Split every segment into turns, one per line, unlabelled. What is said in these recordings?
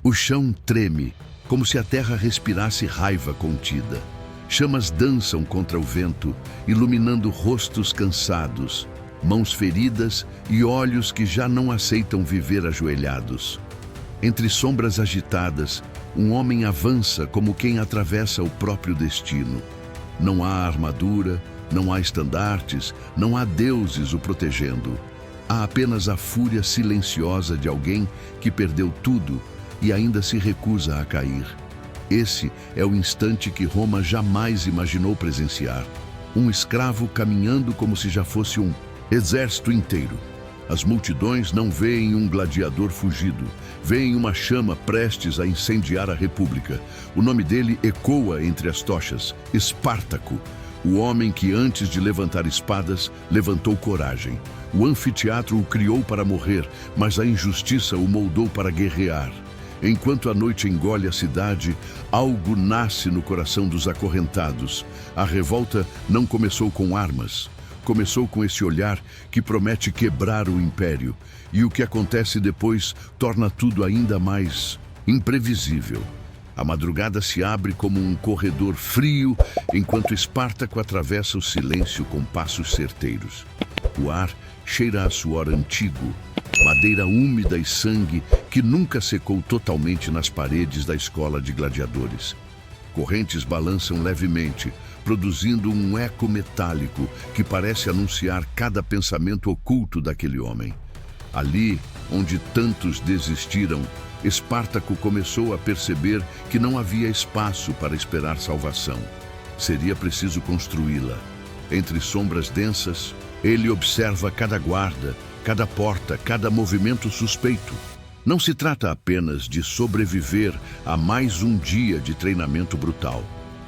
O chão treme, como se a terra respirasse raiva contida. Chamas dançam contra o vento, iluminando rostos cansados, mãos feridas e olhos que já não aceitam viver ajoelhados. Entre sombras agitadas, um homem avança como quem atravessa o próprio destino. Não há armadura, não há estandartes, não há deuses o protegendo. Há apenas a fúria silenciosa de alguém que perdeu tudo e ainda se recusa a cair. Esse é o instante que Roma jamais imaginou presenciar. Um escravo caminhando como se já fosse um exército inteiro. As multidões não veem um gladiador fugido, veem uma chama prestes a incendiar a república. O nome dele ecoa entre as tochas: Espartaco, o homem que antes de levantar espadas, levantou coragem. O anfiteatro o criou para morrer, mas a injustiça o moldou para guerrear. Enquanto a noite engole a cidade, algo nasce no coração dos acorrentados. A revolta não começou com armas. Começou com esse olhar que promete quebrar o império. E o que acontece depois torna tudo ainda mais imprevisível. A madrugada se abre como um corredor frio, enquanto Espartaco atravessa o silêncio com passos certeiros. O ar cheira a suor antigo, madeira úmida e sangue que nunca secou totalmente nas paredes da escola de gladiadores. Correntes balançam levemente, produzindo um eco metálico que parece anunciar cada pensamento oculto daquele homem. Ali, onde tantos desistiram, Espartaco começou a perceber que não havia espaço para esperar salvação. Seria preciso construí-la. Entre sombras densas, ele observa cada guarda, cada porta, cada movimento suspeito. Não se trata apenas de sobreviver a mais um dia de treinamento brutal.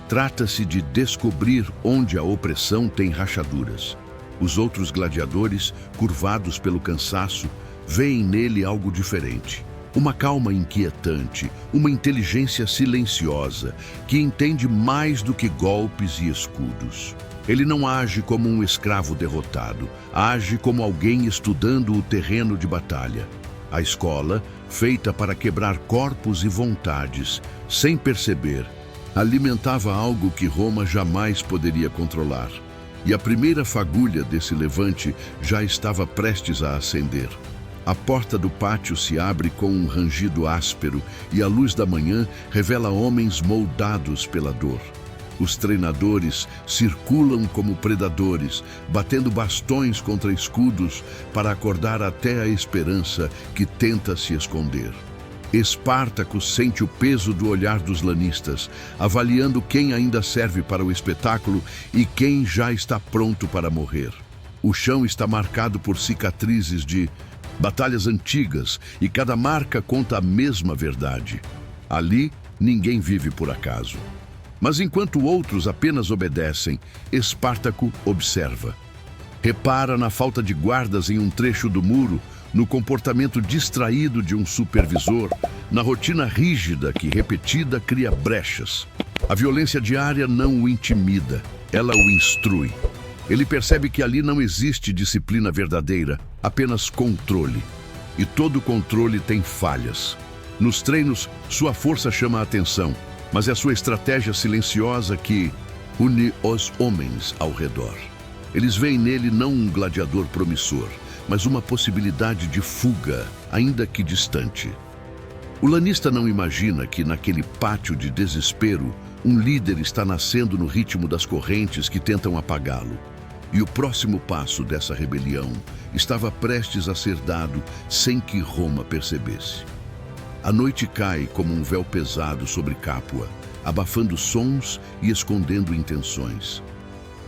Trata-se de descobrir onde a opressão tem rachaduras. Os outros gladiadores, curvados pelo cansaço, veem nele algo diferente. Uma calma inquietante, uma inteligência silenciosa, que entende mais do que golpes e escudos. Ele não age como um escravo derrotado, age como alguém estudando o terreno de batalha. A escola, feita para quebrar corpos e vontades, sem perceber, alimentava algo que Roma jamais poderia controlar. E a primeira fagulha desse levante já estava prestes a acender. A porta do pátio se abre com um rangido áspero e a luz da manhã revela homens moldados pela dor. Os treinadores circulam como predadores, batendo bastões contra escudos para acordar até a esperança que tenta se esconder. Espartaco sente o peso do olhar dos lanistas, avaliando quem ainda serve para o espetáculo e quem já está pronto para morrer. O chão está marcado por cicatrizes de batalhas antigas e cada marca conta a mesma verdade. Ali, ninguém vive por acaso. Mas enquanto outros apenas obedecem, Espartaco observa. Repara na falta de guardas em um trecho do muro, no comportamento distraído de um supervisor, na rotina rígida que, repetida, cria brechas. A violência diária não o intimida, ela o instrui. Ele percebe que ali não existe disciplina verdadeira, apenas controle. E todo controle tem falhas. Nos treinos, sua força chama a atenção, mas é sua estratégia silenciosa que une os homens ao redor. Eles veem nele não um gladiador promissor, mas uma possibilidade de fuga, ainda que distante. O lanista não imagina que, naquele pátio de desespero, um líder está nascendo no ritmo das correntes que tentam apagá-lo. E o próximo passo dessa rebelião estava prestes a ser dado sem que Roma percebesse. A noite cai como um véu pesado sobre Capua, abafando sons e escondendo intenções.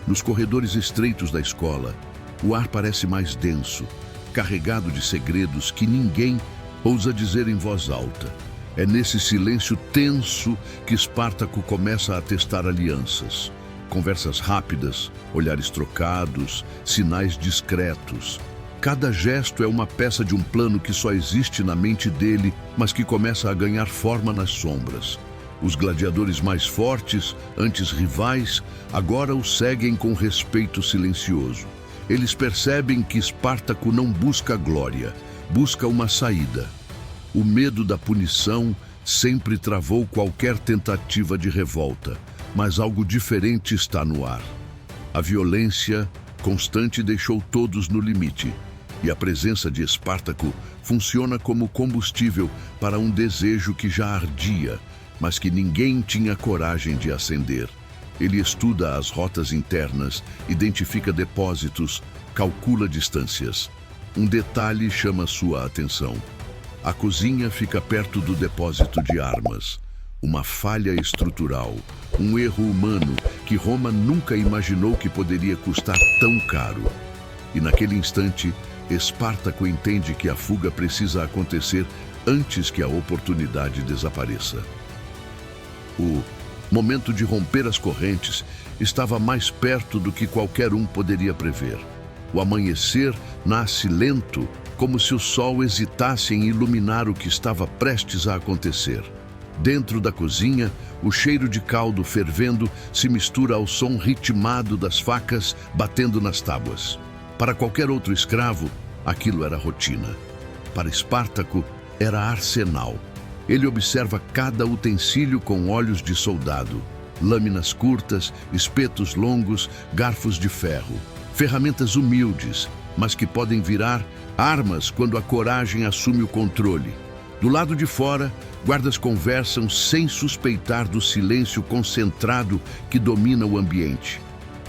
Nos corredores estreitos da escola, o ar parece mais denso, carregado de segredos que ninguém ousa dizer em voz alta. É nesse silêncio tenso que Espartaco começa a testar alianças. Conversas rápidas, olhares trocados, sinais discretos. Cada gesto é uma peça de um plano que só existe na mente dele, mas que começa a ganhar forma nas sombras. Os gladiadores mais fortes, antes rivais, agora o seguem com respeito silencioso. Eles percebem que Espartaco não busca glória, busca uma saída. O medo da punição sempre travou qualquer tentativa de revolta, mas algo diferente está no ar. A violência constante deixou todos no limite, e a presença de Espartaco funciona como combustível para um desejo que já ardia, mas que ninguém tinha coragem de acender. Ele estuda as rotas internas, identifica depósitos, calcula distâncias. Um detalhe chama sua atenção. A cozinha fica perto do depósito de armas. Uma falha estrutural, um erro humano que Roma nunca imaginou que poderia custar tão caro. E naquele instante, Espartaco entende que a fuga precisa acontecer antes que a oportunidade desapareça. O momento de romper as correntes estava mais perto do que qualquer um poderia prever. O amanhecer nasce lento, como se o sol hesitasse em iluminar o que estava prestes a acontecer. Dentro da cozinha, o cheiro de caldo fervendo se mistura ao som ritmado das facas batendo nas tábuas. Para qualquer outro escravo, aquilo era rotina. Para Espartaco, era arsenal. Ele observa cada utensílio com olhos de soldado. Lâminas curtas, espetos longos, garfos de ferro. Ferramentas humildes, mas que podem virar armas quando a coragem assume o controle. Do lado de fora, guardas conversam sem suspeitar do silêncio concentrado que domina o ambiente.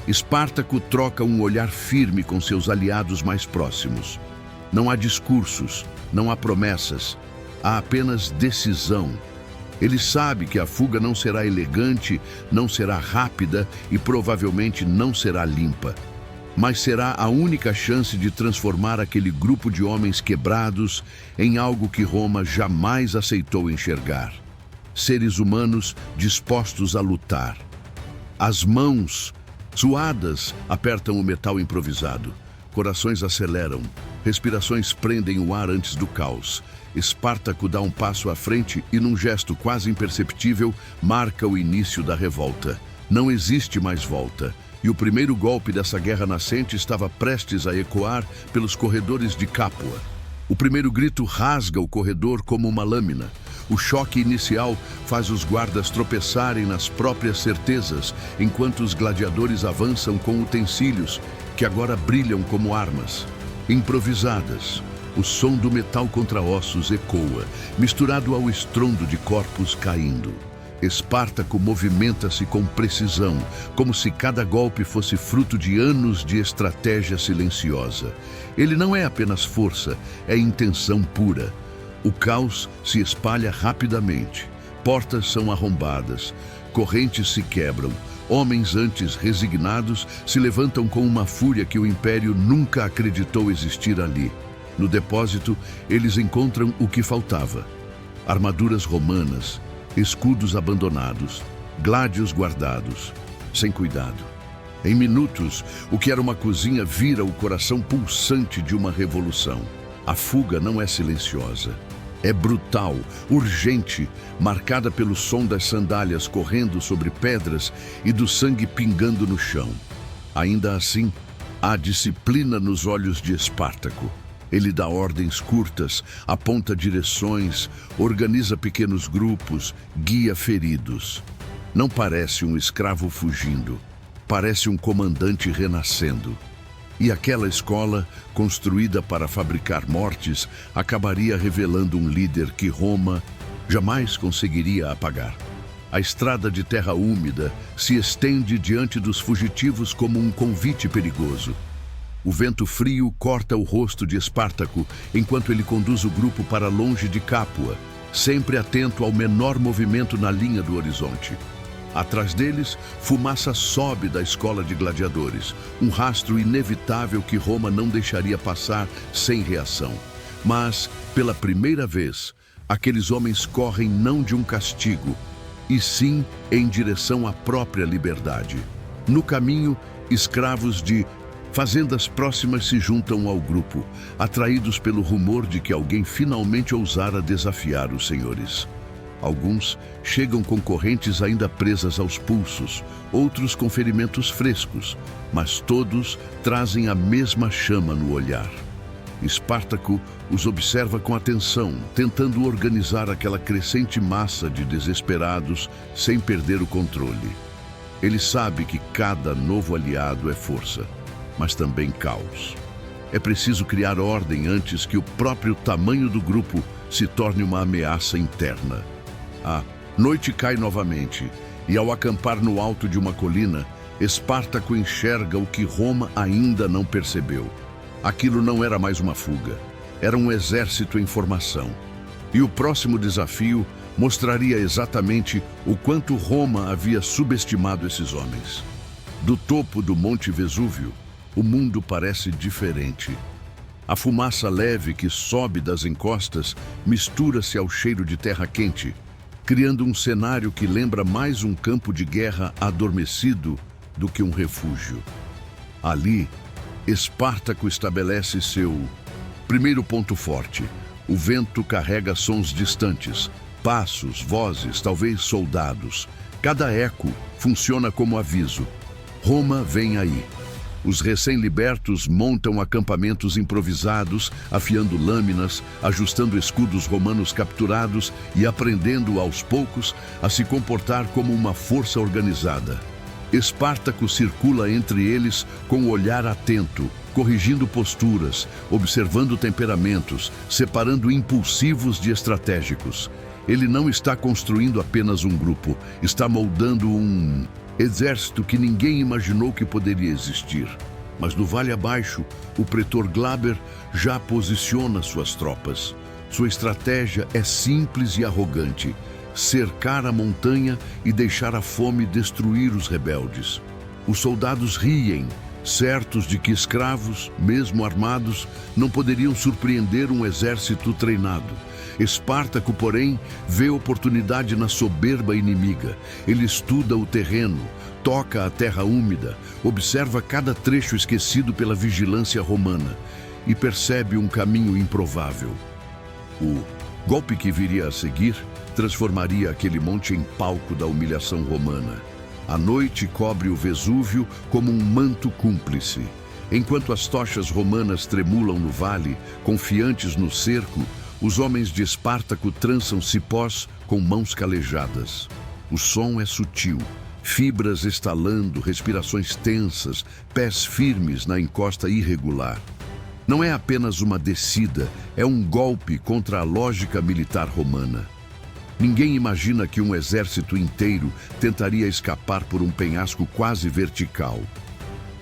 Espartaco troca um olhar firme com seus aliados mais próximos. Não há discursos, não há promessas, há apenas decisão. Ele sabe que a fuga não será elegante, não será rápida e provavelmente não será limpa. Mas será a única chance de transformar aquele grupo de homens quebrados em algo que Roma jamais aceitou enxergar. Seres humanos dispostos a lutar. As mãos, suadas, apertam o metal improvisado. Corações aceleram, respirações prendem o ar antes do caos. Espartaco dá um passo à frente e, num gesto quase imperceptível, marca o início da revolta. Não existe mais volta. E o primeiro golpe dessa guerra nascente estava prestes a ecoar pelos corredores de Capua. O primeiro grito rasga o corredor como uma lâmina. O choque inicial faz os guardas tropeçarem nas próprias certezas, enquanto os gladiadores avançam com utensílios que agora brilham como armas. Improvisadas, o som do metal contra ossos ecoa, misturado ao estrondo de corpos caindo. Espartaco movimenta-se com precisão, como se cada golpe fosse fruto de anos de estratégia silenciosa. Ele não é apenas força, é intenção pura. O caos se espalha rapidamente. Portas são arrombadas, correntes se quebram. Homens antes resignados se levantam com uma fúria que o Império nunca acreditou existir ali. No depósito, eles encontram o que faltava: armaduras romanas, escudos abandonados, gládios guardados, sem cuidado. Em minutos, o que era uma cozinha vira o coração pulsante de uma revolução. A fuga não é silenciosa. É brutal, urgente, marcada pelo som das sandálias correndo sobre pedras e do sangue pingando no chão. Ainda assim, há disciplina nos olhos de Espartaco. Ele dá ordens curtas, aponta direções, organiza pequenos grupos, guia feridos. Não parece um escravo fugindo, parece um comandante renascendo. E aquela escola, construída para fabricar mortes, acabaria revelando um líder que Roma jamais conseguiria apagar. A estrada de terra úmida se estende diante dos fugitivos como um convite perigoso. O vento frio corta o rosto de Espartaco enquanto ele conduz o grupo para longe de Capua, sempre atento ao menor movimento na linha do horizonte. Atrás deles, fumaça sobe da escola de gladiadores, um rastro inevitável que Roma não deixaria passar sem reação. Mas, pela primeira vez, aqueles homens correm não de um castigo, e sim em direção à própria liberdade. No caminho, escravos de fazendas próximas se juntam ao grupo, atraídos pelo rumor de que alguém finalmente ousara desafiar os senhores. Alguns chegam com correntes ainda presas aos pulsos, outros com ferimentos frescos, mas todos trazem a mesma chama no olhar. Espartaco os observa com atenção, tentando organizar aquela crescente massa de desesperados sem perder o controle. Ele sabe que cada novo aliado é força, mas também caos. É preciso criar ordem antes que o próprio tamanho do grupo se torne uma ameaça interna. A noite cai novamente, e ao acampar no alto de uma colina, Espartaco enxerga o que Roma ainda não percebeu. Aquilo não era mais uma fuga, era um exército em formação. E o próximo desafio mostraria exatamente o quanto Roma havia subestimado esses homens. Do topo do Monte Vesúvio, o mundo parece diferente. A fumaça leve que sobe das encostas mistura-se ao cheiro de terra quente, criando um cenário que lembra mais um campo de guerra adormecido do que um refúgio. Ali, Espartaco estabelece seu primeiro ponto forte. O vento carrega sons distantes, passos, vozes, talvez soldados. Cada eco funciona como aviso. Roma vem aí. Os recém-libertos montam acampamentos improvisados, afiando lâminas, ajustando escudos romanos capturados e aprendendo, aos poucos, a se comportar como uma força organizada. Espartaco circula entre eles com o olhar atento, corrigindo posturas, observando temperamentos, separando impulsivos de estratégicos. Ele não está construindo apenas um grupo, está moldando um exército que ninguém imaginou que poderia existir. Mas no vale abaixo, o pretor Glaber já posiciona suas tropas. Sua estratégia é simples e arrogante: cercar a montanha e deixar a fome destruir os rebeldes. Os soldados riem, certos de que escravos, mesmo armados, não poderiam surpreender um exército treinado. Espartaco, porém, vê oportunidade na soberba inimiga. Ele estuda o terreno, toca a terra úmida, observa cada trecho esquecido pela vigilância romana e percebe um caminho improvável. O golpe que viria a seguir transformaria aquele monte em palco da humilhação romana. A noite cobre o Vesúvio como um manto cúmplice. Enquanto as tochas romanas tremulam no vale, confiantes no cerco, os homens de Espartaco trançam cipós com mãos calejadas. O som é sutil, fibras estalando, respirações tensas, pés firmes na encosta irregular. Não é apenas uma descida, é um golpe contra a lógica militar romana. Ninguém imagina que um exército inteiro tentaria escapar por um penhasco quase vertical.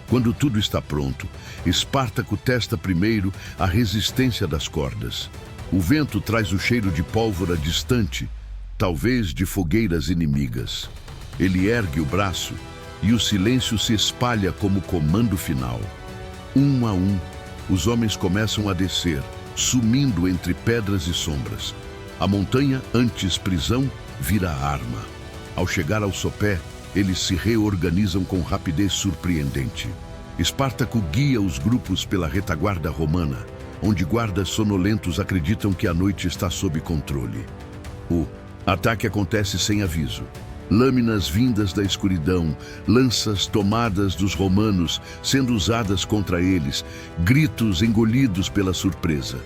Quando tudo está pronto, Espartaco testa primeiro a resistência das cordas. O vento traz o cheiro de pólvora distante, talvez de fogueiras inimigas. Ele ergue o braço e o silêncio se espalha como comando final. Um a um, os homens começam a descer, sumindo entre pedras e sombras. A montanha, antes prisão, vira arma. Ao chegar ao sopé, eles se reorganizam com rapidez surpreendente. Espartaco guia os grupos pela retaguarda romana, onde guardas sonolentos acreditam que a noite está sob controle. O ataque acontece sem aviso. Lâminas vindas da escuridão, lanças tomadas dos romanos sendo usadas contra eles, gritos engolidos pela surpresa.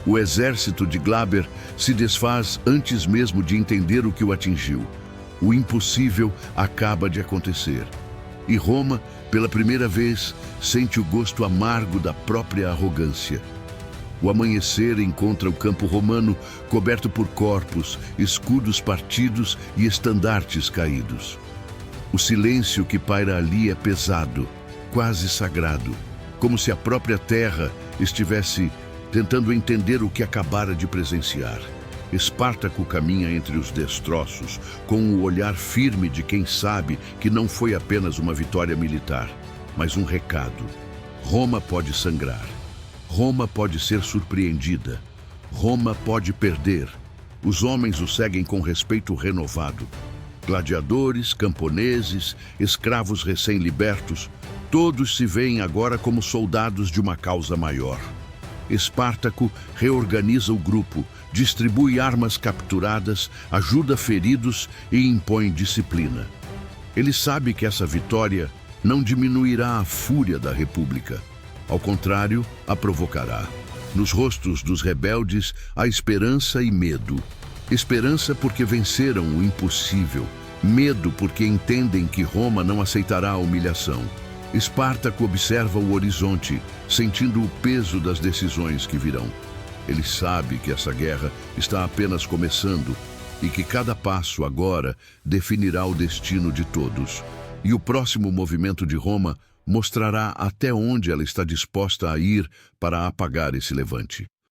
O exército de Glaber se desfaz antes mesmo de entender o que o atingiu. O impossível acaba de acontecer. E Roma, pela primeira vez, sente o gosto amargo da própria arrogância. O amanhecer encontra o campo romano coberto por corpos, escudos partidos e estandartes caídos. O silêncio que paira ali é pesado, quase sagrado, como se a própria terra estivesse tentando entender o que acabara de presenciar. Espartaco caminha entre os destroços, com o olhar firme de quem sabe que não foi apenas uma vitória militar, mas um recado. Roma pode sangrar. Roma pode ser surpreendida. Roma pode perder. Os homens o seguem com respeito renovado. Gladiadores, camponeses, escravos recém-libertos, todos se veem agora como soldados de uma causa maior. Espartaco reorganiza o grupo, distribui armas capturadas, ajuda feridos e impõe disciplina. Ele sabe que essa vitória não diminuirá a fúria da República. Ao contrário, a provocará. Nos rostos dos rebeldes há esperança e medo. Esperança porque venceram o impossível. Medo porque entendem que Roma não aceitará a humilhação. Espartaco observa o horizonte, sentindo o peso das decisões que virão. Ele sabe que essa guerra está apenas começando e que cada passo agora definirá o destino de todos. E o próximo movimento de Roma mostrará até onde ela está disposta a ir para apagar esse levante.